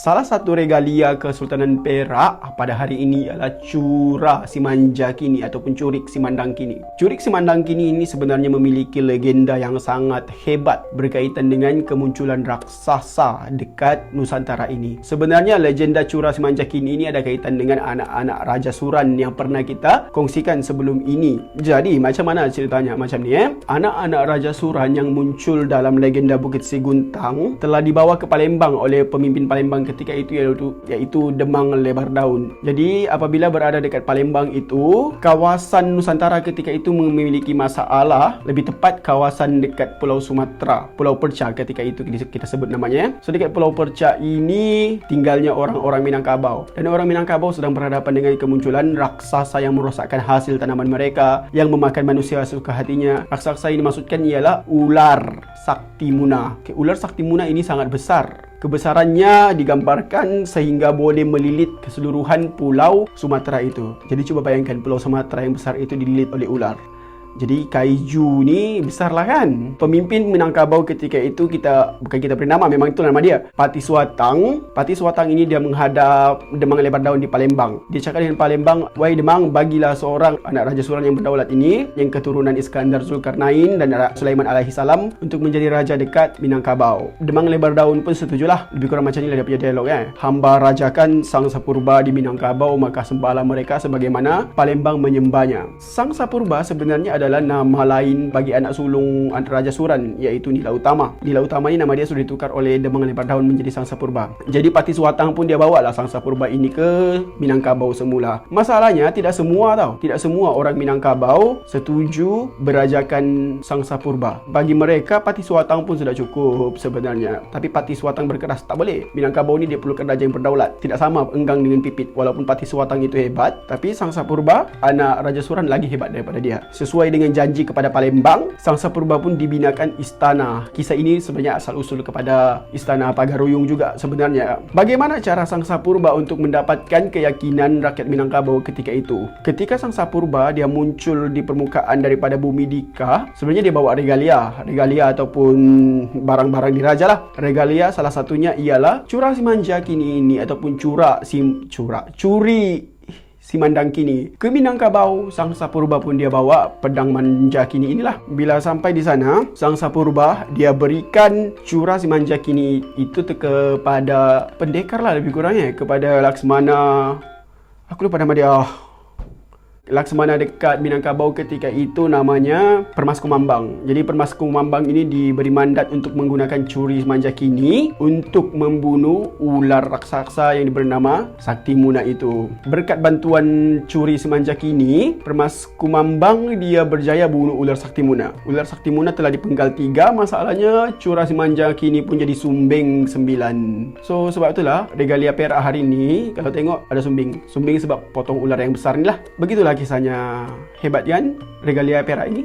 Salah satu regalia Kesultanan Perak pada hari ini ialah Curah Simanjakini ataupun Curik Simandangkini. Curik Simandangkini ini sebenarnya memiliki legenda yang sangat hebat berkaitan dengan kemunculan raksasa dekat Nusantara ini. Sebenarnya legenda Curah Simanjakini ini ada kaitan dengan anak-anak Raja Suran yang pernah kita kongsikan sebelum ini. Jadi macam mana ceritanya? Macam ni anak-anak Raja Suran yang muncul dalam legenda Bukit Seguntang telah dibawa ke Palembang oleh pemimpin Palembang ketika itu iaitu Demang Lebar Daun. Jadi apabila berada dekat Palembang itu, kawasan Nusantara ketika itu memiliki masalah, lebih tepat kawasan dekat Pulau Sumatera, Pulau Perca ketika itu kita sebut namanya. So dekat Pulau Perca ini tinggalnya orang-orang Minangkabau, dan orang Minangkabau sedang berhadapan dengan kemunculan raksasa yang merosakkan hasil tanaman mereka, yang memakan manusia suka hatinya. Raksasa ini dimaksudkan ialah ular Saktimuna. Ular Saktimuna ini sangat besar. Kebesarannya digambarkan sehingga boleh melilit keseluruhan pulau Sumatera itu. Jadi cuba bayangkan pulau Sumatera yang besar itu dililit oleh ular. Jadi kaiju ni besar lah kan. Pemimpin Minangkabau ketika itu bukan kita beri nama, memang itu nama dia, Pati Suatang. Pati Suatang ini dia menghadap Demang Lebar Daun di Palembang. Dia cakap dengan Palembang, "Wahai Demang, bagilah seorang anak Raja Suran yang berdaulat ini, yang keturunan Iskandar Zulkarnain dan Sulaiman alaihi salam, untuk menjadi raja dekat Minangkabau." Demang Lebar Daun pun setujulah. Lebih kurang macam ni lah dia punya dialog "Hamba rajakan Sangsa Purba di Minangkabau, maka sembahlah mereka sebagaimana Palembang menyembahnya." Sangsa Purba sebenarnya adalah nama lain bagi anak sulung Raja Suran, iaitu Nila Utama. Nila Utama ni nama dia sudah ditukar oleh Demang Lebar Daun menjadi Sangsa Purba. Jadi Pati Suatang pun dia bawa lah Sangsa Purba ini ke Minangkabau semula. Masalahnya tidak semua orang Minangkabau setuju berajakan Sangsa Purba. Bagi mereka Pati Suatang pun sudah cukup sebenarnya. Tapi Pati Suatang berkeras, tak boleh. Minangkabau ni dia perlukan raja yang berdaulat. Tidak sama enggang dengan Pipit. Walaupun Pati Suatang itu hebat, tapi Sangsa Purba, anak Raja Suran, lagi hebat daripada dia. Sesuai dengan janji kepada Palembang, Sangsa Purba pun dibinakan istana. Kisah ini sebenarnya asal-usul kepada istana Pagaruyung juga sebenarnya. Bagaimana cara Sangsa Purba untuk mendapatkan keyakinan rakyat Minangkabau ketika itu? Ketika Sangsa Purba dia muncul di permukaan daripada bumi Dika, sebenarnya dia bawa regalia ataupun barang-barang diraja lah. Regalia salah satunya ialah Curah Simanjakini ini ataupun Curi Simandangkini. Ke Minangkabau, Sangsa Purba pun dia bawa pedang Manjakini inilah. Bila sampai di sana, Sangsa Purba dia berikan Curah Simanjakini itu kepada pendekar lah lebih kurangnya, kepada Laksmana. Aku lupa nama dia. Laksmana dekat Minangkabau ketika itu namanya Permas Kumambang. Jadi Permas Kumambang ini diberi mandat untuk menggunakan Curi Simanjakini untuk membunuh ular raksasa yang diberi nama Saktimuna itu. Berkat bantuan Curi Simanjakini, Permas Kumambang dia berjaya bunuh ular Saktimuna. Ular Saktimuna telah dipenggal 3. Masalahnya Curah Simanjakini pun jadi sumbing 9. So sebab itulah regalia Perak hari ini kalau tengok ada sumbing sebab potong ular yang besar ni lah. Begitulah kisahnya. Hebat kan regalia Perak ini?